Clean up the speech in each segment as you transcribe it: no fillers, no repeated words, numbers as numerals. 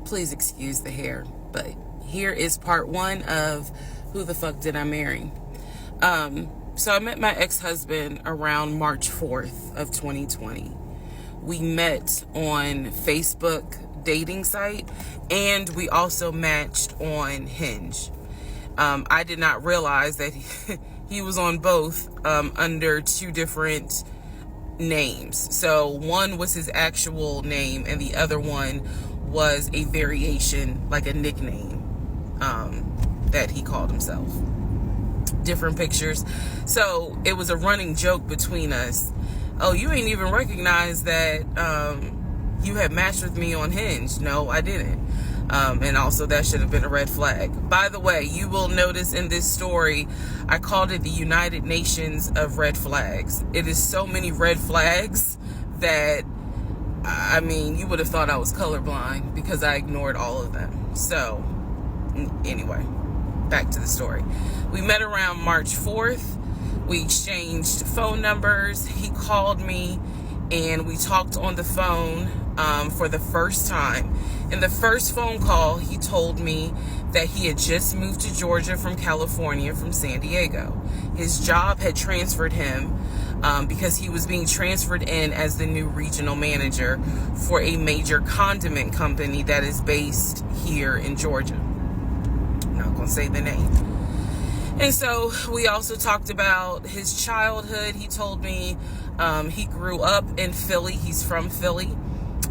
Please excuse the hair, but here is part one of Who the Fuck Did I Marry? So I met my ex-husband around March 4th of 2020. We met on Facebook dating site, and we also matched on Hinge. I did not realize that he was on both under two different names. So one was his actual name, and the other one was a variation, like a nickname that he called himself. Different pictures. So it was a running joke between us. Oh, you ain't even recognize that you had matched with me on Hinge. No, I didn't. And also that should have been a red flag. By the way, you will notice in this story, I called it the United Nations of red flags. It is so many red flags that, I mean, you would have thought I was colorblind because I ignored all of them. So anyway, back to the story. We met around March 4th. We exchanged phone numbers. He called me and we talked on the phone for the first time. In the first phone call, he told me that he had just moved to Georgia from California, from San Diego. His job had transferred him because he was being transferred in as the new regional manager for a major condiment company that is based here in Georgia. I'm not going to say the name. And so we also talked about his childhood. He told me he grew up in Philly. He's from Philly.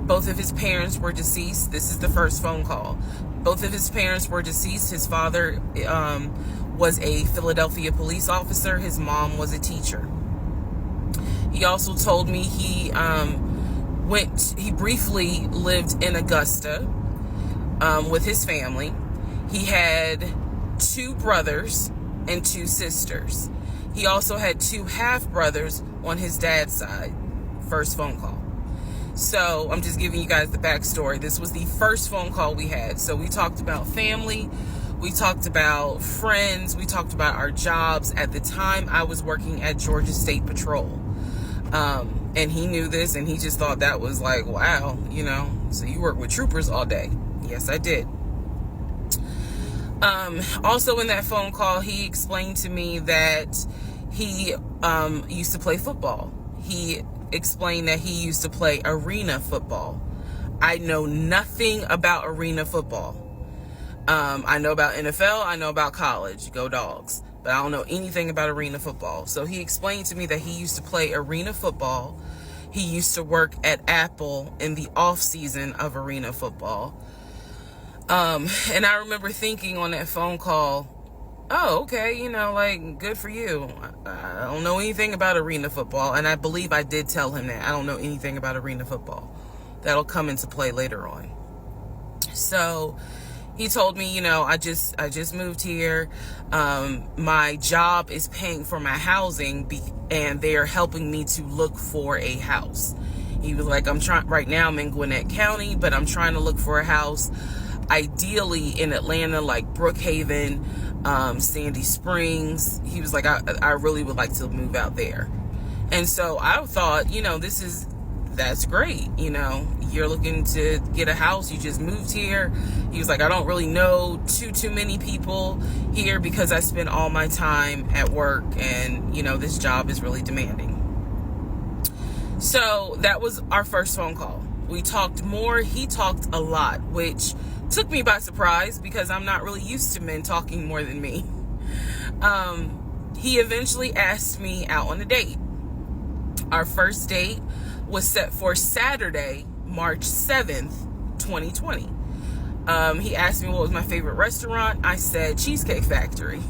Both of his parents were deceased. This is the first phone call. Both of his parents were deceased. His father was a Philadelphia police officer. His mom was a teacher. He also told me he briefly lived in Augusta with his family. He had 2 brothers and 2 sisters. He also had 2 half-brothers on his dad's side. First phone call. So I'm just giving you guys the backstory. This was the first phone call we had. So we talked about family. We talked about friends. We talked about our jobs. At the time, I was working at Georgia State Patrol. And he knew this, and he just thought that was like, wow, so you work with troopers all day. Yes, I did. Also in that phone call, he explained to me that he used to play football. He explained that he used to play arena football. I know nothing about arena football. I know about NFL. I know about college. Go Dogs. But I don't know anything about arena football. So he explained to me that he used to play arena football. He used to work at Apple in the off season of arena football. And I remember thinking on that phone call, oh, okay, good for you. I don't know anything about arena football. And I believe I did tell him that. I don't know anything about arena football. That'll come into play later on. So he told me, I just moved here. My job is paying for my housing and they're helping me to look for a house. He was like, right now I'm in Gwinnett County, but I'm trying to look for a house ideally in Atlanta, like Brookhaven, Sandy Springs. He was like, I really would like to move out there. And so I thought, that's great. You're looking to get a house. You just moved here. He was like, I don't really know too many people here because I spend all my time at work and, this job is really demanding. So that was our first phone call. We talked more. He talked a lot, which took me by surprise because I'm not really used to men talking more than me. He eventually asked me out on a date. Our first date was set for Saturday, March 7th, 2020. He asked me what was my favorite restaurant. I said Cheesecake Factory.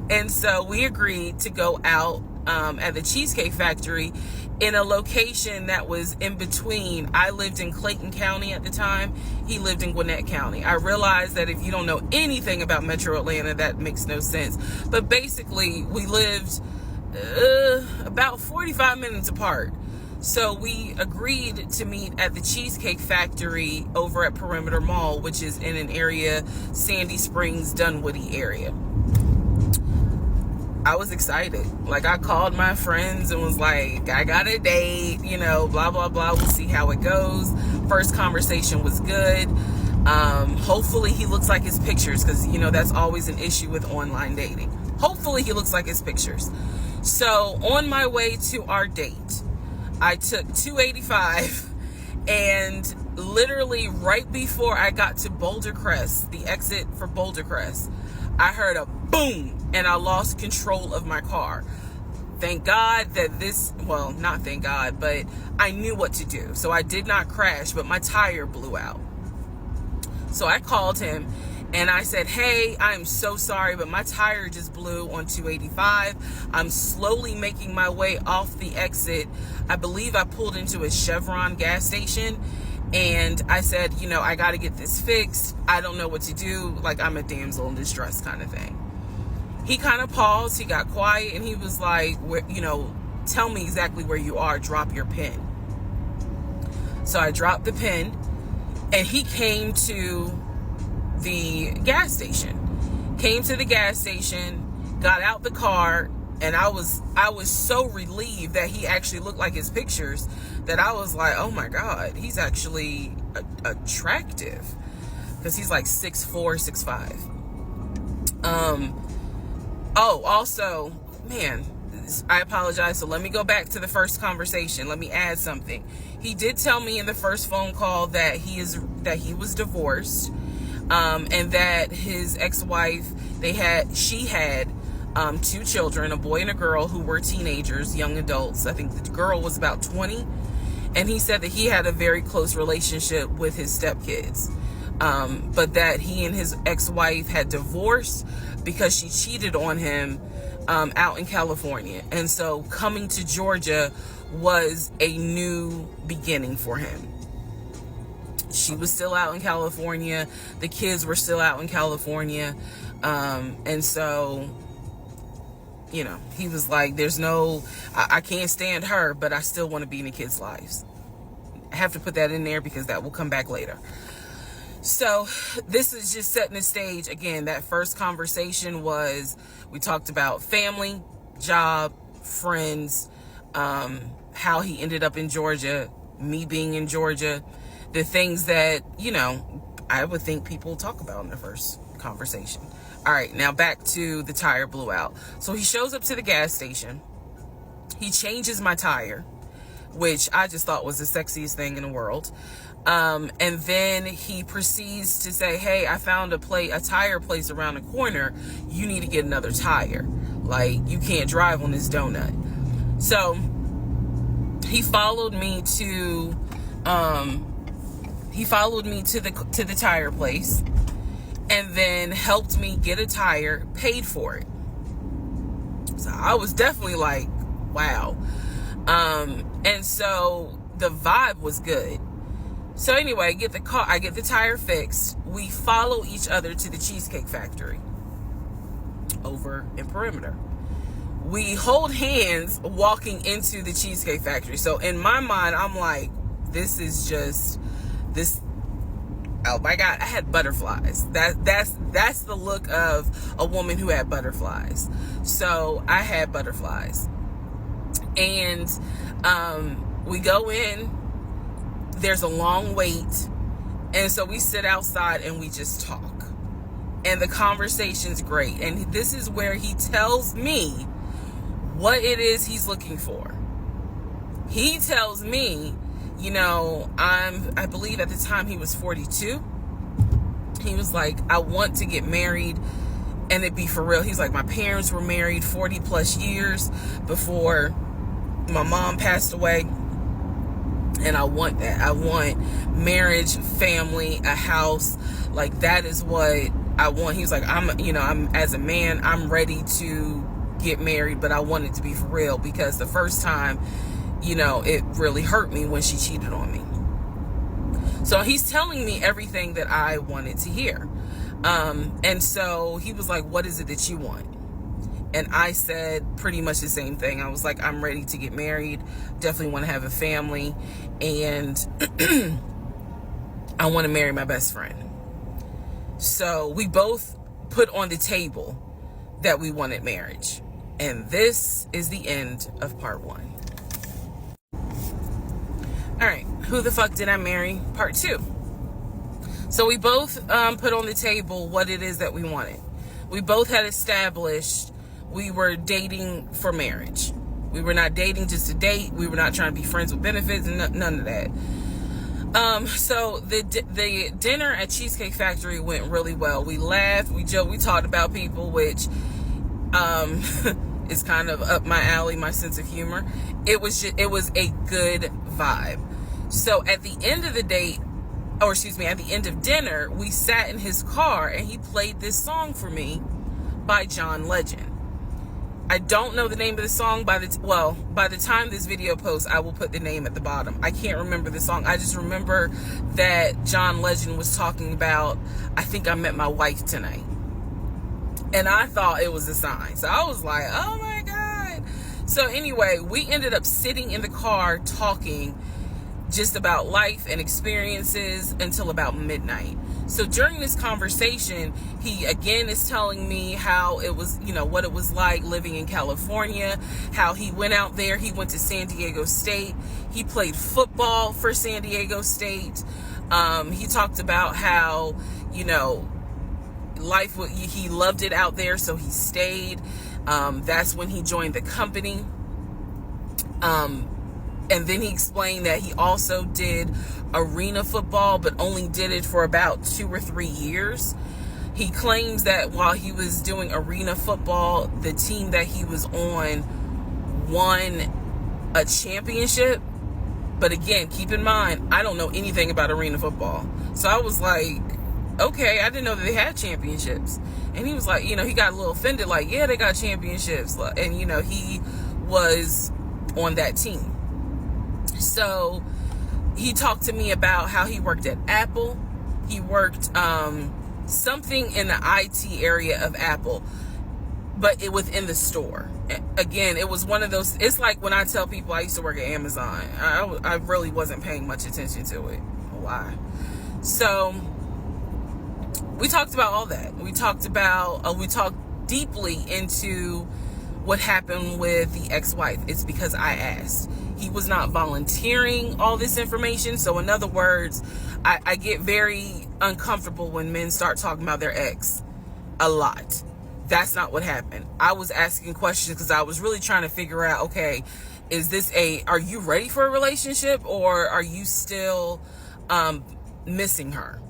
And so we agreed to go out at the Cheesecake Factory in a location that was in between. I lived in Clayton County at the time. He lived in Gwinnett County. I realized that if you don't know anything about Metro Atlanta, that makes no sense. But basically, we lived about 45 minutes apart. So we agreed to meet at the Cheesecake Factory over at Perimeter Mall, which is in an area, Sandy Springs, Dunwoody area. I was excited. Like, I called my friends and was like, I got a date, you know, blah, blah, blah. We'll see how it goes. First conversation was good. Hopefully he looks like his pictures, because, you know, that's always an issue with online dating. Hopefully he looks like his pictures. So on my way to our date, I took 285, and literally right before I got to Boulder Crest, the exit for Boulder Crest, I heard a boom, and I lost control of my car. Thank God that well, not thank God, but I knew what to do. So I did not crash, but my tire blew out. So I called him and I said, hey, I'm so sorry, but my tire just blew on 285. I'm slowly making my way off the exit. I believe I pulled into a Chevron gas station, and I said, you know, I got to get this fixed. I don't know what to do. Like, I'm a damsel in distress kind of thing. He kind of paused. He got quiet, and he was like, you know, tell me exactly where you are. Drop your pin. So I dropped the pin, and he came to the gas station. Came to the gas station, got out the car, and I was so relieved that he actually looked like his pictures, that I was like, oh my God, he's actually attractive, because he's like 6'4", 6'5". Oh, also, man, I apologize. So let me go back to the first conversation. Let me add something. He did tell me in the first phone call that he was divorced, and that his ex-wife, she had 2 children, a boy and a girl, who were teenagers, young adults. I think the girl was about 20. And he said that he had a very close relationship with his stepkids. But that he and his ex-wife had divorced because she cheated on him out in California. And so coming to Georgia was a new beginning for him. She was still out in California. The kids were still out in California. And so, you know, he was like, I can't stand her, but I still want to be in the kids' lives. I have to put that in there because that will come back later. So this is just setting the stage. Again, that first conversation we talked about family, job, friends, how he ended up in Georgia, me being in Georgia, the things that, you know, I would think people talk about in the first conversation. All right, now back to the tire blew out. So he shows up to the gas station. He changes my tire, which I just thought was the sexiest thing in the world. And then he proceeds to say, hey, I found a tire place around the corner. You need to get another tire. Like, you can't drive on this donut. So he followed me to the tire place, and then helped me get a tire, paid for it. So I was definitely like, wow. And so the vibe was good. So anyway, I get the tire fixed. We follow each other to the Cheesecake Factory over in Perimeter. We hold hands walking into the Cheesecake Factory. So in my mind, I'm like, this. Oh my God, I had butterflies. That's the look of a woman who had butterflies. So I had butterflies. And we go in. There's a long wait. And so we sit outside and we just talk. And the conversation's great. And this is where he tells me what it is he's looking for. He tells me, you know, I believe at the time he was 42. He was like, I want to get married and it be for real. He's like, my parents were married 40 plus years before my mom passed away. And I want that. I want marriage, family, a house. Like, that is what I want. He was like, I'm as a man, I'm ready to get married, but I want it to be for real, because the first time, you know, it really hurt me when she cheated on me. So he's telling me everything that I wanted to hear. And so he was like, what is it that you want? And I said pretty much the same thing. I was like, I'm ready to get married. Definitely want to have a family. And I want to marry my best friend. So we both put on the table that we wanted marriage. And this is the end of part 1. All right, who the fuck did I marry? Part 2. So we both put on the table what it is that we wanted. We both had established we were dating for marriage. We were not dating just to date. We were not trying to be friends with benefits and none of that. So the dinner at Cheesecake Factory went really well. We laughed, we joked, we talked about people, which is kind of up my alley, my sense of humor. It was a good vibe. So at the end of the date, at the end of dinner, we sat in his car and he played this song for me by John Legend. I don't know the name of the song. By the time this video posts, I will put the name at the bottom. I can't remember the song. I just remember that John Legend was talking about, I think I met my wife tonight. And I thought it was a sign. So I was like, oh my God. So anyway, we ended up sitting in the car talking just about life and experiences until about midnight. So during this conversation, he again is telling me how it was, what it was like living in California, how he went out there, he went to San Diego State, he played football for San Diego State. He talked about how, he loved it out there, so he stayed. That's when he joined the company. And then he explained that he also did arena football, but only did it for about 2 or 3 years. He claims that while he was doing arena football, the team that he was on won a championship. But again, keep in mind, I don't know anything about arena football. So I was like, okay, I didn't know that they had championships. And he was like, he got a little offended, like, yeah, they got championships. And, he was on that team. So he talked to me about how he worked at Apple. He worked something in the IT area of Apple, but it within the store. Again, it was one of those, it's like when I tell people I used to work at Amazon. I really wasn't paying much attention to it. Why? So we talked about all that. We talked deeply into what happened with the ex-wife. It's because I asked. He was not volunteering all this information. So in other words, I get very uncomfortable when men start talking about their ex a lot. That's not what happened. I was asking questions because I was really trying to figure out, okay, are you ready for a relationship, or are you still missing her?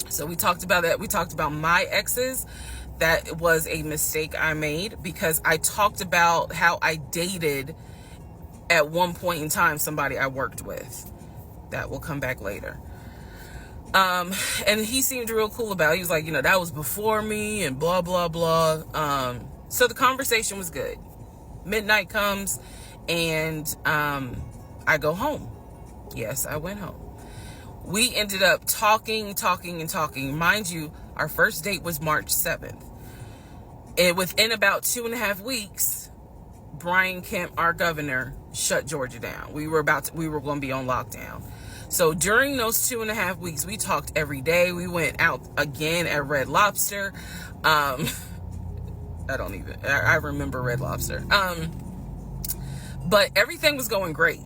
So we talked about that. We talked about my exes. That was a mistake I made because I talked about how I dated at one point in time somebody I worked with. That will come back later. And he seemed real cool about it. He was like, that was before me and blah, blah, blah. So the conversation was good. Midnight comes and I go home. Yes, I went home. We ended up talking. Mind you, our first date was March 7th. And within about 2.5 weeks, Brian Kemp, our governor, shut Georgia down. We were going to be on lockdown. So during those 2.5 weeks, we talked every day. We went out again at Red Lobster. I remember Red Lobster. But everything was going great.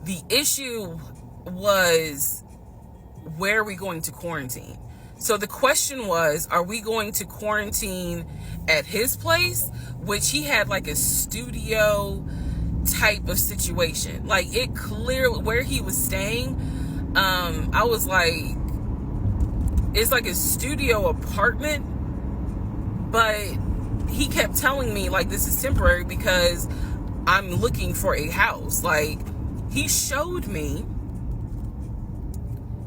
The issue was, where are we going to quarantine? So the question was, are we going to quarantine at his place, which he had like a studio type of situation. Like, it clearly, where he was staying, I was like, it's like a studio apartment, but he kept telling me like, this is temporary because I'm looking for a house. Like, he showed me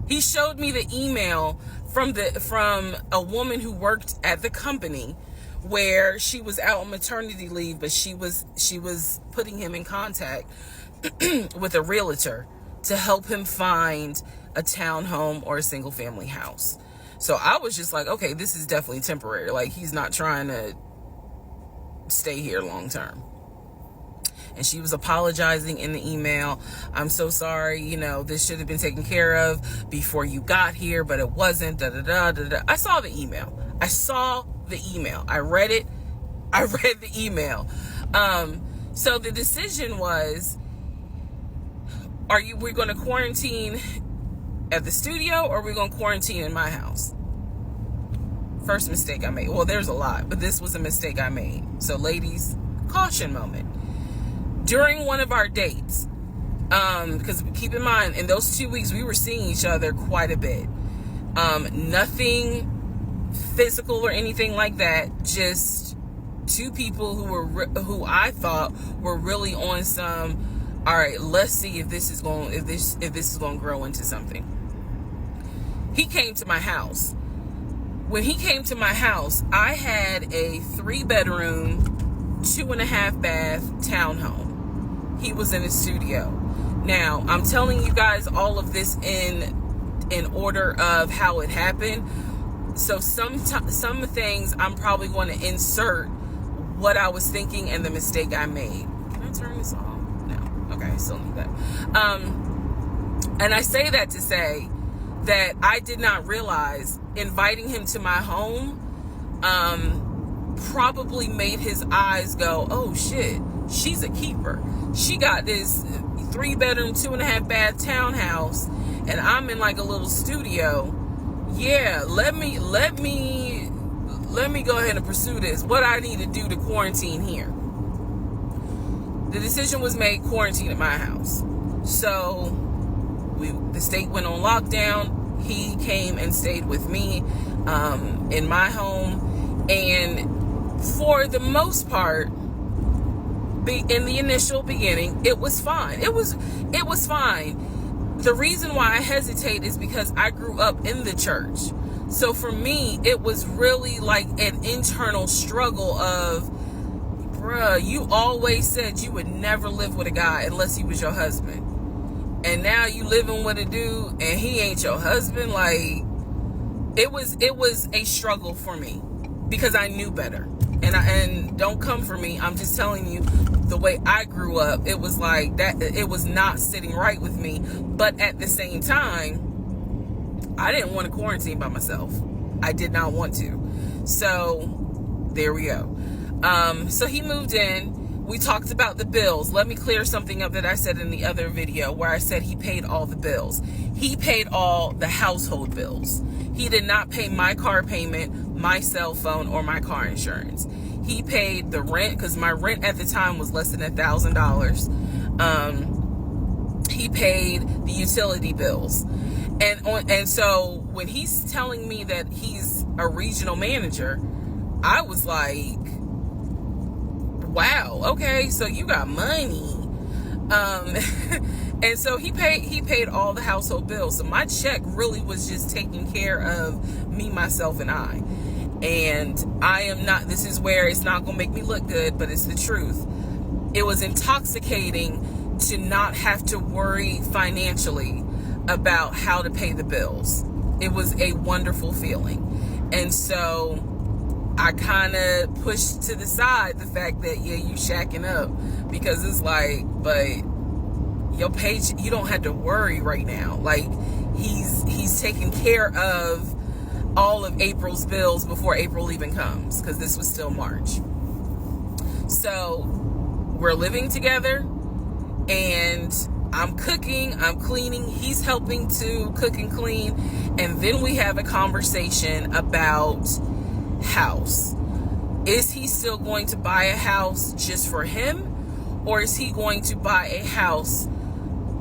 the email from a woman who worked at the company where she was out on maternity leave, but she was putting him in contact with a realtor to help him find a townhome or a single family house. So I was just like, okay, this is definitely temporary. Like, he's not trying to stay here long term. And she was apologizing in the email. I'm so sorry, this should have been taken care of before you got here, but it wasn't, I saw the email. I read it. I read the email. So the decision was, we're going to quarantine at the studio, or we're going to quarantine in my house? First mistake I made. Well, there's a lot, but this was a mistake I made. So ladies, caution moment. During one of our dates, because keep in mind, in those 2 weeks, we were seeing each other quite a bit. Nothing physical or anything like that. Just two people who I thought were really on some, all right, let's see if this is going to grow into something. He came to my house. When he came to my house, I had a 3-bedroom, 2.5 bath townhome. He was in a studio. Now, I'm telling you guys all of this in order of how it happened. So some things I'm probably going to insert what I was thinking and the mistake I made. Can I turn this off? No. Okay, I still need that. And I say that to say that I did not realize inviting him to my home probably made his eyes go, oh shit, she's a keeper. She got this 3-bedroom, 2.5 bath townhouse, and I'm in like a little studio. Yeah, let me go ahead and pursue this. What I need to do to quarantine here. The decision was made, quarantine at my house. So the state went on lockdown. He came and stayed with me in my home, and for the most part, in the initial beginning, it was fine. It was fine. The reason why I hesitate is because I grew up in the church. So for me, it was really like an internal struggle of, bruh, you always said you would never live with a guy unless he was your husband. And now you living with a dude and he ain't your husband. Like, it was a struggle for me because I knew better. And don't come for me. I'm just telling you the way I grew up. It was like that. It was not sitting right with me. But at the same time, I didn't want to quarantine by myself. I did not want to. So there we go. So he moved in. We talked about the bills. Let me clear something up that I said in the other video where I said he paid all the bills. He paid all the household bills. He did not pay my car payment, my cell phone, or my car insurance. He paid the rent, because my rent at the time was less than $1,000. He paid the utility bills. And so when he's telling me that he's a regional manager, I was like, wow, okay, so you got money. And so he paid all the household bills. So my check really was just taking care of me, myself, and I. And I am not, this is where it's not going to make me look good, but it's the truth. It was intoxicating to not have to worry financially about how to pay the bills. It was a wonderful feeling. And so I kind of pushed to the side the fact that, yeah, you shacking up, because it's like, but your page, you don't have to worry right now. Like, he's taking care of all of April's bills before April even comes, because this was still March. So we're living together, and I'm cooking, I'm cleaning, he's helping to cook and clean, and then we have a conversation about house. Is he still going to buy a house just for him, or is he going to buy a house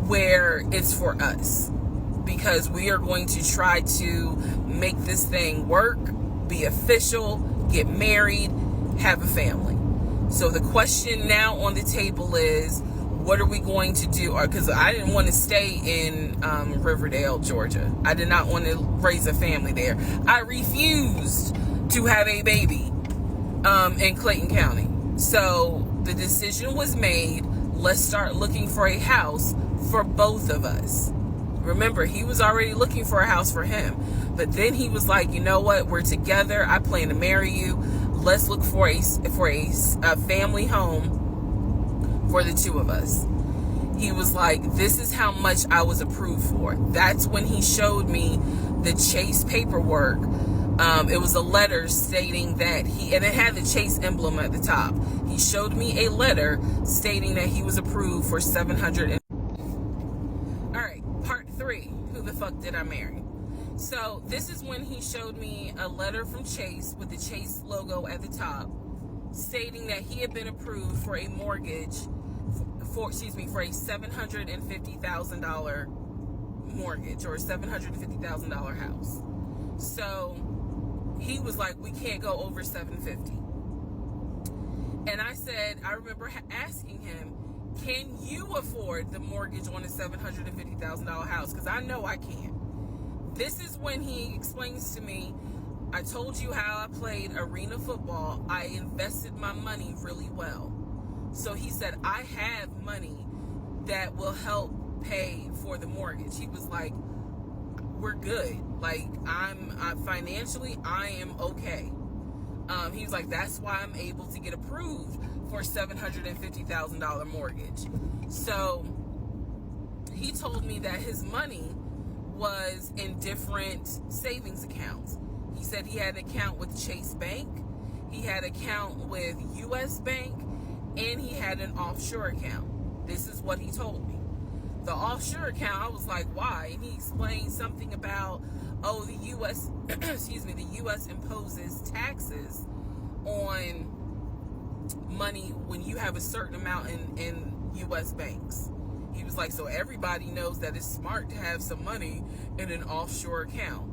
where it's for us? Because we are going to try to make this thing work, be official, get married, have a family. So the question now on the table is, what are we going to do? Because I didn't want to stay in Riverdale, Georgia. I did not want to raise a family there. I refused to have a baby in Clayton County. So the decision was made, let's start looking for a house for both of us. Remember, he was already looking for a house for him. But then he was like, you know what? We're together. I plan to marry you. Let's look for a family home for the two of us. He was like, this is how much I was approved for. That's when he showed me the Chase paperwork It was a letter stating that and it had the Chase emblem at the top. He showed me a letter stating that he was approved for 700. All right, part 3, who the fuck did I marry? So this is when he showed me a letter from Chase with the Chase logo at the top, stating that he had been approved for a mortgage for a $750,000 mortgage, or a $750,000 house. So he was like, we can't go over 750. And I said, I remember asking him, can you afford the mortgage on a $750,000 house? Because I know I can't. This is when he explains to me, I told you how I played arena football. I invested my money really well. So he said, I have money that will help pay for the mortgage. He was like, we're good. Like, I'm financially, I am okay. He was like, that's why I'm able to get approved for a $750,000 mortgage. So he told me that his money was in different savings accounts. He said he had an account with Chase Bank, he had an account with US Bank, and he had an offshore account. This is what he told me. The offshore account, I was like, why? And he explained something about, the U.S., the U.S. imposes taxes on money when you have a certain amount in U.S. banks. He was like, so everybody knows that it's smart to have some money in an offshore account.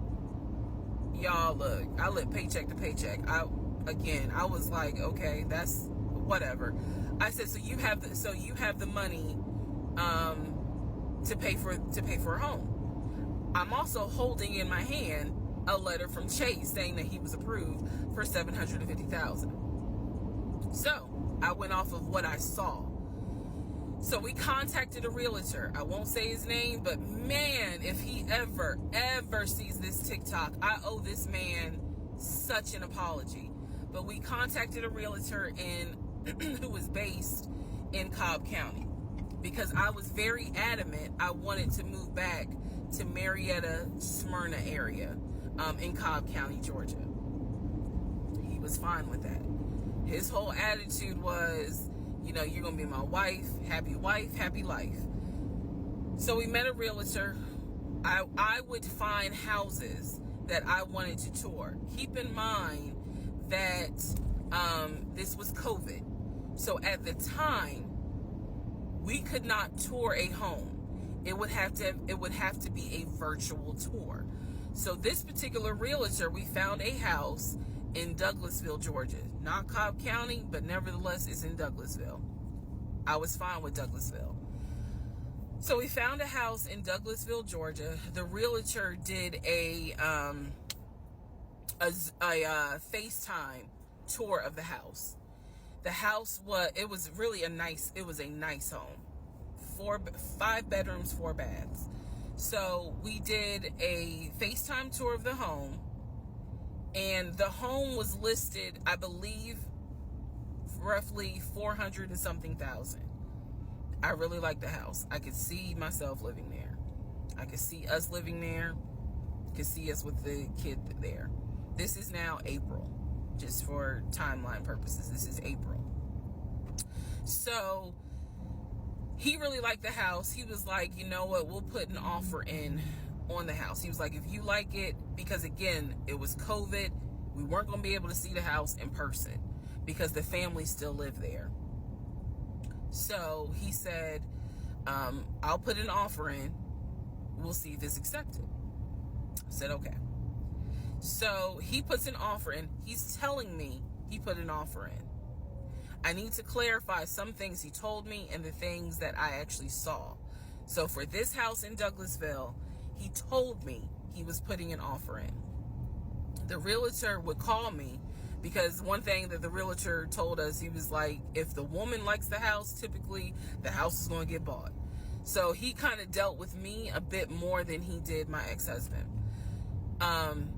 Y'all, look, I live paycheck to paycheck. I was like, okay, that's whatever. I said, so you have the money to pay for a home. I'm also holding in my hand a letter from Chase saying that he was approved for $750,000. So I went off of what I saw. So we contacted a realtor. I won't say his name, but man, if he ever sees this TikTok, I owe this man such an apology. But we contacted a realtor who was based in Cobb County, because I was very adamant I wanted to move back to Marietta, Smyrna area in Cobb County, Georgia. He was fine with that. His whole attitude was, you're going to be my wife, happy life. So we met a realtor. I would find houses that I wanted to tour. Keep in mind that this was COVID. So at the time, we could not tour a home. It would have to be a virtual tour. So this particular realtor, we found a house in Douglasville, Georgia. Not Cobb County, but nevertheless it's in Douglasville. I was fine with Douglasville. So we found a house in Douglasville, Georgia. The realtor did a FaceTime tour of the house. The house was a nice home. 5 bedrooms, 4 baths. So we did a FaceTime tour of the home, and the home was listed, I believe, roughly 400 and something thousand. I really like the house. I could see myself living there. I could see us living there. I could see us with the kid there. This is now April, just for timeline purposes. This is April. So he really liked the house. He was like, you know what, we'll put an offer in on the house. He was like, if you like it, because again, it was COVID, we weren't going to be able to see the house in person because the family still lived there. So he said, I'll put an offer in. We'll see if it's accepted. I said, okay. So he puts an offer in. He's telling me he put an offer in. I need to clarify some things he told me and the things that I actually saw. So for this house in Douglasville, he told me he was putting an offer in. The realtor would call me, because one thing that the realtor told us, he was like, if the woman likes the house, typically the house is going to get bought. So he kind of dealt with me a bit more than he did my ex-husband. And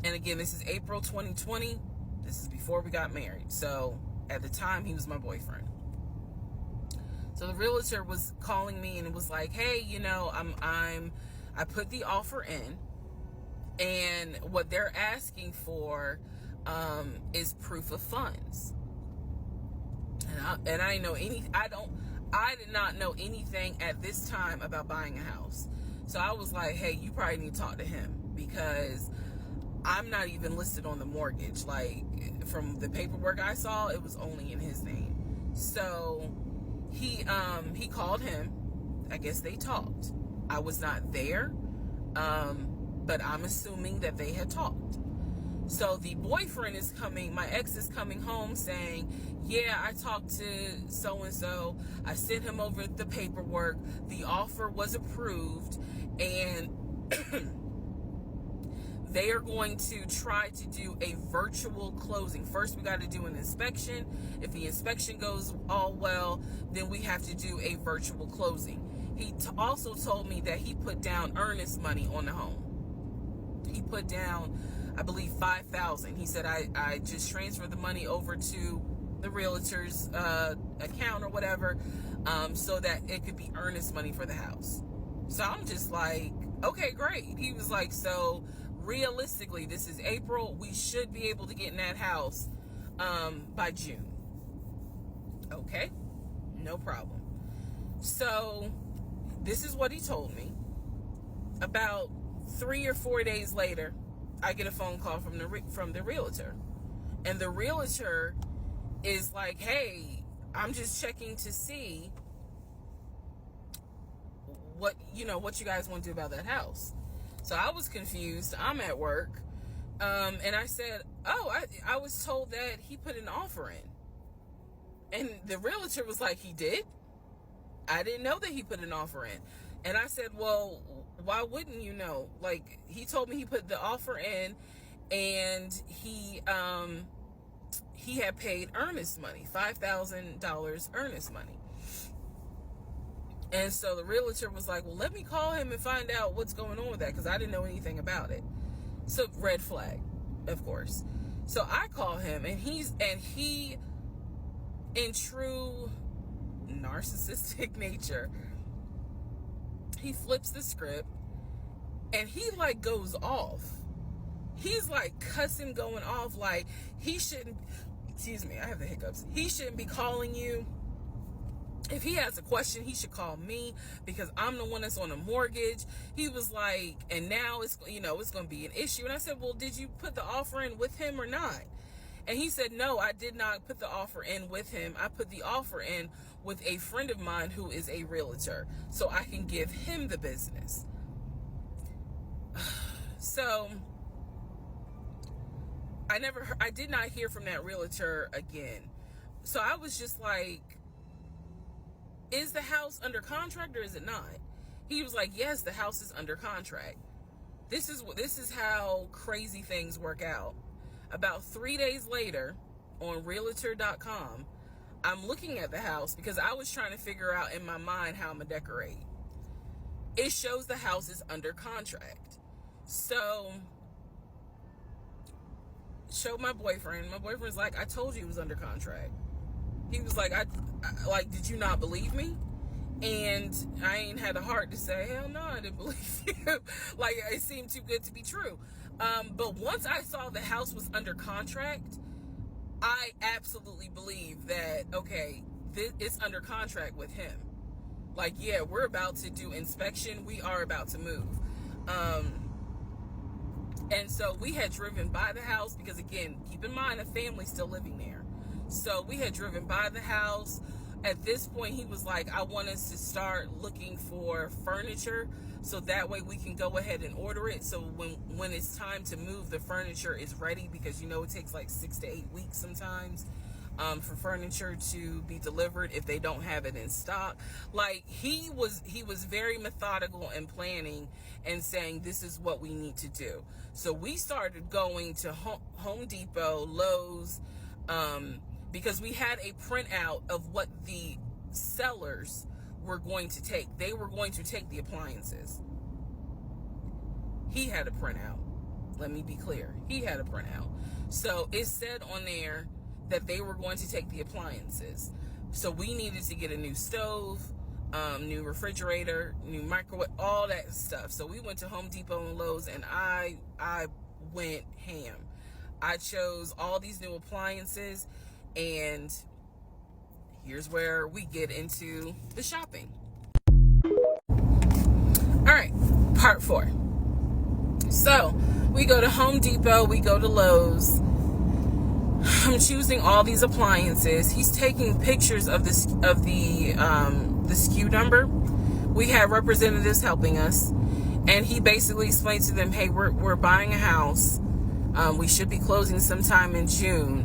again, this is April 2020. This is before we got married. So at the time, he was my boyfriend. So the realtor was calling me and it was like, hey, I put the offer in, And what they're asking for is proof of funds. And I did not know anything at this time about buying a house. So I was like, hey, you probably need to talk to him, because I'm not even listed on the mortgage. Like, from the paperwork I saw, it was only in his name. So he called him. I guess they talked. I was not there, but I'm assuming that they had talked. So the boyfriend is coming, my ex is coming home saying, yeah, I talked to so-and-so. I sent him over the paperwork. The offer was approved, and they are going to try to do a virtual closing. First, we got to do an inspection. If the inspection goes all well, then we have to do a virtual closing. He also told me that he put down earnest money on the home. He put down, I believe, $5,000. He said, I just transferred the money over to the realtor's account or whatever, so that it could be earnest money for the house. So I'm just like, okay, great. He was like, so realistically, this is April. We should be able to get in that house by June. Okay, no problem. So this is what he told me. About 3 or 4 days later, I get a phone call from the realtor, and the realtor is like, hey, I'm just checking to see what you guys want to do about that house. So I was confused. I'm at work, and I said, oh, I was told that he put an offer in. And the realtor was like, he did? I didn't know that he put an offer in. And I said, well, why wouldn't you know? Like, he told me he put the offer in, and he had paid earnest money, $5,000 earnest money. And so the realtor was like, well, let me call him and find out what's going on with that, because I didn't know anything about it. So red flag, of course. So I call him, and he in true narcissistic nature, he flips the script, and he like goes off. He's like cussing, going off, like he shouldn't, excuse me, I have the hiccups. He shouldn't be calling you. If he has a question, he should call me, because I'm the one that's on a mortgage. He was like, and now it's going to be an issue. And I said, well, did you put the offer in with him or not? And he said, no, I did not put the offer in with him. I put the offer in with a friend of mine who is a realtor, so I can give him the business. So I did not hear from that realtor again. So I was just like, is the house under contract or is it not? He was like, yes, the house is under contract. This is how crazy things work out. About 3 days later, on realtor.com, I'm looking at the house because I was trying to figure out in my mind how I'm gonna decorate. It shows the house is under contract. So, showed my boyfriend. My boyfriend's like, I told you it was under contract. He was like, I did you not believe me? And I ain't had the heart to say, hell no, I didn't believe you. Like, it seemed too good to be true. But once I saw the house was under contract, I absolutely believe that, okay, it's under contract with him. Like, yeah, we're about to do inspection. We are about to move. And so we had driven by the house because, again, keep in mind, a family's still living there. So we had driven by the house. At this point, he was like, I want us to start looking for furniture so that way we can go ahead and order it. So when it's time to move, the furniture is ready, because it takes like 6 to 8 weeks sometimes for furniture to be delivered if they don't have it in stock. Like, he was very methodical and planning and saying, this is what we need to do. So we started going to Home Depot, Lowe's, because we had a printout of what the sellers were going to take. They were going to take the appliances. He had a printout. Let me be clear. He had a printout. So it said on there that they were going to take the appliances. So we needed to get a new stove. new refrigerator, new microwave, all that stuff. So we went to Home Depot and Lowe's, and I went ham. I chose all these new appliances, and here's where we get into the shopping. All right, part 4. So we go to Home Depot, we go to Lowe's. I'm choosing all these appliances. He's taking pictures of the SKU number. We had representatives helping us, and he basically explained to them, hey, we're buying a house. We should be closing sometime in June.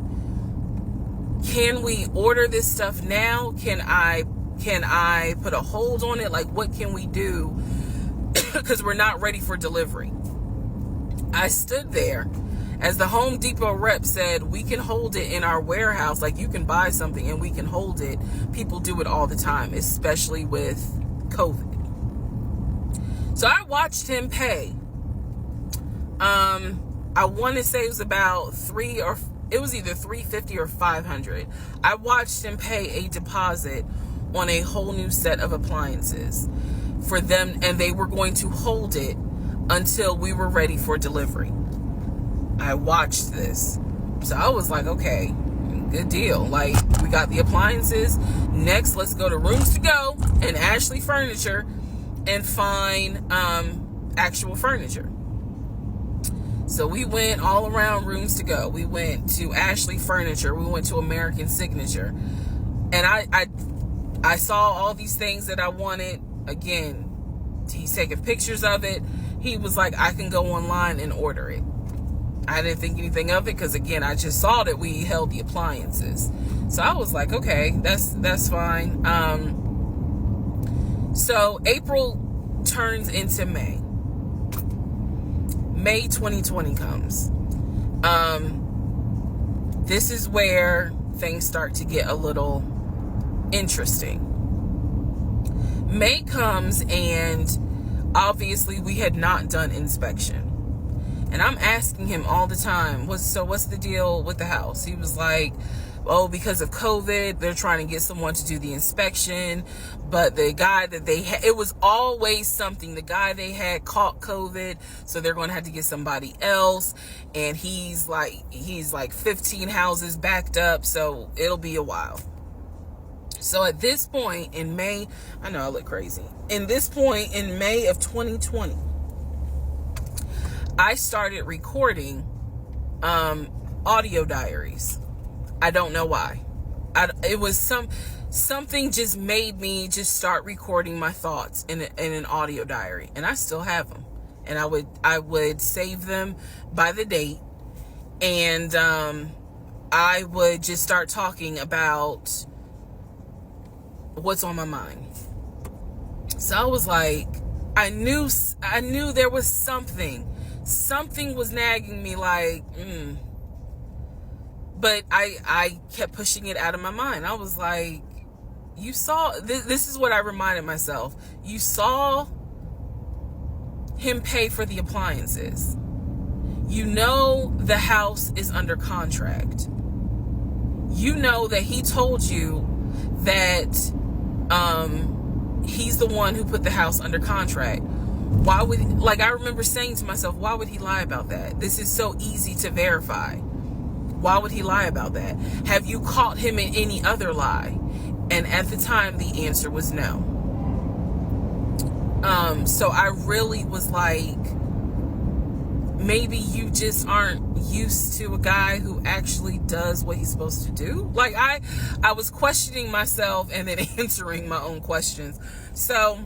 Can we order this stuff now? Can I put a hold on it? Like, what can we do? Because we're not ready for delivery. I stood there as the Home Depot rep said, we can hold it in our warehouse. Like, you can buy something and we can hold it. People do it all the time, especially with COVID. So I watched him pay. I want to say it was about it was either $350 or $500. I watched him pay a deposit on a whole new set of appliances for them, and they were going to hold it until we were ready for delivery. I watched this. So I was like, okay, good deal. Like, we got the appliances. Next, let's go to Rooms to Go and Ashley Furniture and find actual furniture. So we went all around Rooms to Go. We went to Ashley Furniture. We went to American Signature. And I saw all these things that I wanted. Again, he's taking pictures of it. He was like, I can go online and order it. I didn't think anything of it because, again, I just saw that we held the appliances. So I was like, okay, that's fine. So April turns into May. May 2020 comes. This is where things start to get a little interesting. May comes, and obviously we had not done inspection. And I'm asking him all the time, what's the deal with the house? He was like, oh, because of COVID, they're trying to get someone to do the inspection. But the guy that they had, it was always something. The guy they had caught COVID, so they're going to have to get somebody else. And he's like 15 houses backed up, so it'll be a while. So at this point in May, I know I look crazy. In this point in May of 2020, I started recording audio diaries. I don't know why. It was something just made me just start recording my thoughts in an audio diary, and I still have them. And I would save them by the date, and I would just start talking about what's on my mind. So I was like, I knew there was something was nagging me, like, but I kept pushing it out of my mind. I was like, you saw, this is what I reminded myself. You saw him pay for the appliances. You know the house is under contract. You know that he told you that he's the one who put the house under contract. Why would, I remember saying to myself, why would he lie about that? This is so easy to verify. Why would he lie about that? Have you caught him in any other lie? And at the time, the answer was no. So I really was like, maybe you just aren't used to a guy who actually does what he's supposed to do. Like, I was questioning myself and then answering my own questions. So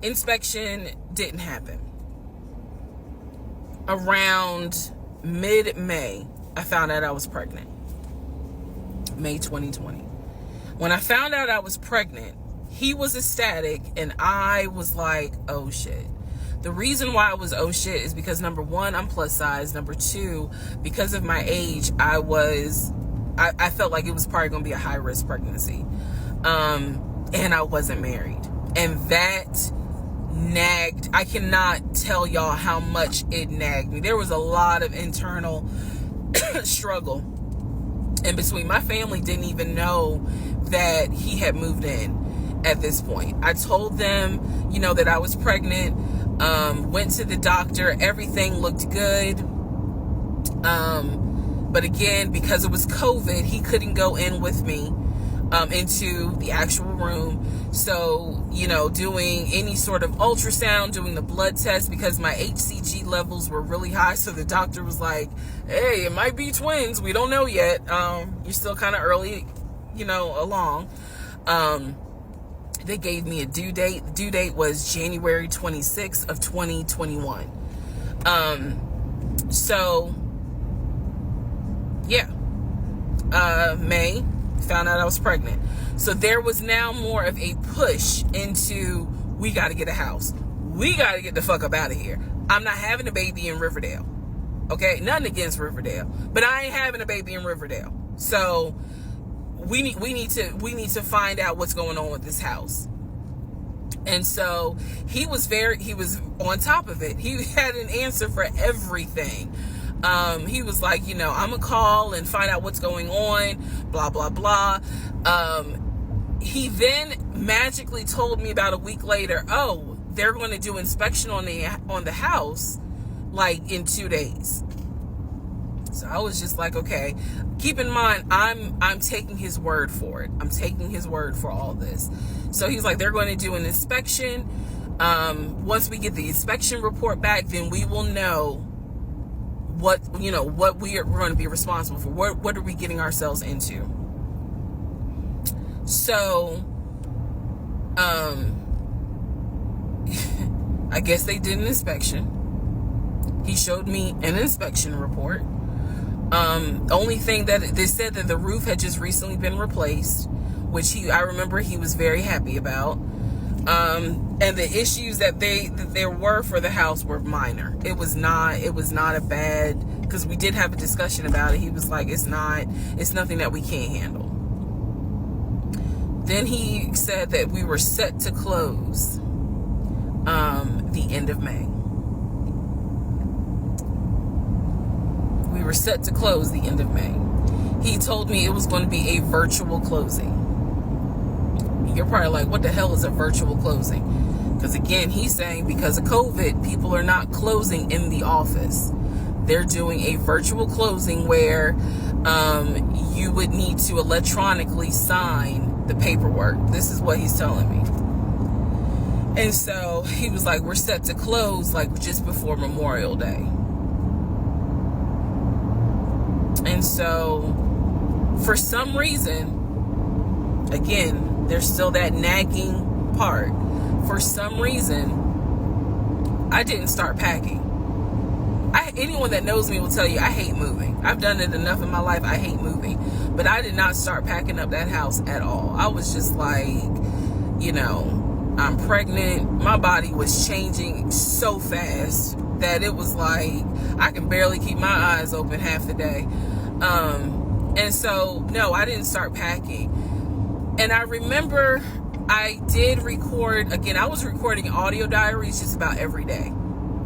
inspection didn't happen. Around mid-May, I found out I was pregnant. May 2020. When I found out I was pregnant, he was ecstatic, and I was like, oh shit. The reason why I was oh shit is because, number one, I'm plus size. Number two, because of my age, I felt like it was probably going to be a high-risk pregnancy. And I wasn't married. And that nagged. I cannot tell y'all how much it nagged me. There was a lot of internal struggle in between. My family didn't even know that he had moved in at this point. I told them, that I was pregnant, went to the doctor, everything looked good. But again, because it was COVID, he couldn't go in with me into the actual room. So, doing any sort of ultrasound, doing the blood test, because my HCG levels were really high. So the doctor was like, hey, it might be twins. We don't know yet. You're still kind of early, along. They gave me a due date. The due date was January 26th of 2021. So, yeah. May, found out I was pregnant. So there was now more of a push into, we got to get a house. We got to get the fuck up out of here. I'm not having a baby in Riverdale. Okay? Nothing against Riverdale, but I ain't having a baby in Riverdale. So we need to find out what's going on with this house. And so he was on top of it. He had an answer for everything. He was like, I'm gonna call and find out what's going on, blah, blah, blah. He then magically told me about a week later, oh, they're going to do inspection on the house, like in 2 days. So I was just like, okay, keep in mind, I'm taking his word for it. I'm taking his word for all this. So he's like, they're going to do an inspection. Once we get the inspection report back, then we will know what we're going to be responsible for. What are we getting ourselves into? So, I guess they did an inspection. He showed me an inspection report. Only thing that they said that the roof had just recently been replaced, which I remember he was very happy about. And the issues that there were for the house were minor. It was not a bad, because we did have a discussion about it. He was like, it's nothing that we can't handle. Then he said that we were set to close the end of May. We were set to close the end of May. He told me it was going to be a virtual closing. You're probably like, what the hell is a virtual closing? Because again, he's saying because of COVID, people are not closing in the office. They're doing a virtual closing where you would need to electronically sign the paperwork. This is what he's telling me. And so he was like, we're set to close like just before Memorial Day. And so for some reason, again, there's still that nagging part. For some reason, I didn't start packing. Anyone that knows me will tell you I hate moving. I've done it enough in my life. I hate moving. But I did not start packing up that house at all. I was just like, I'm pregnant. My body was changing so fast that it was like I can barely keep my eyes open half the day. And so, no, I didn't start packing. And I remember I did record, again, I was recording audio diaries just about every day.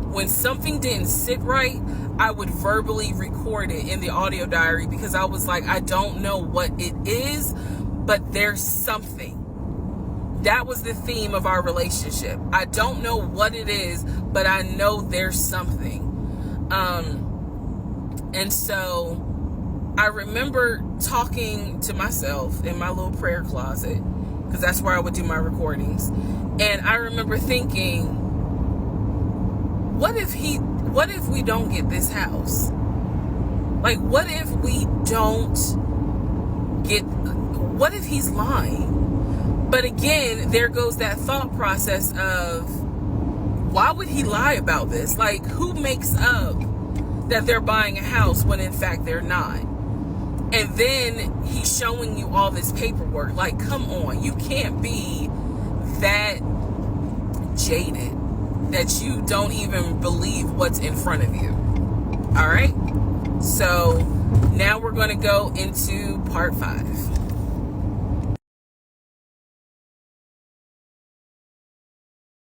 When something didn't sit right, I would verbally record it in the audio diary because I was like, I don't know what it is, but there's something. That was the theme of our relationship. I don't know what it is, but I know there's something. And so I remember talking to myself in my little prayer closet, because that's where I would do my recordings. And I remember thinking, what if we don't get this house? Like, what if he's lying? But again, there goes that thought process of, why would he lie about this? Like, who makes up that they're buying a house when in fact they're not? And then he's showing you all this paperwork. Like, come on, you can't be that jaded that you don't even believe what's in front of you. All right? So now we're going to go into part 5.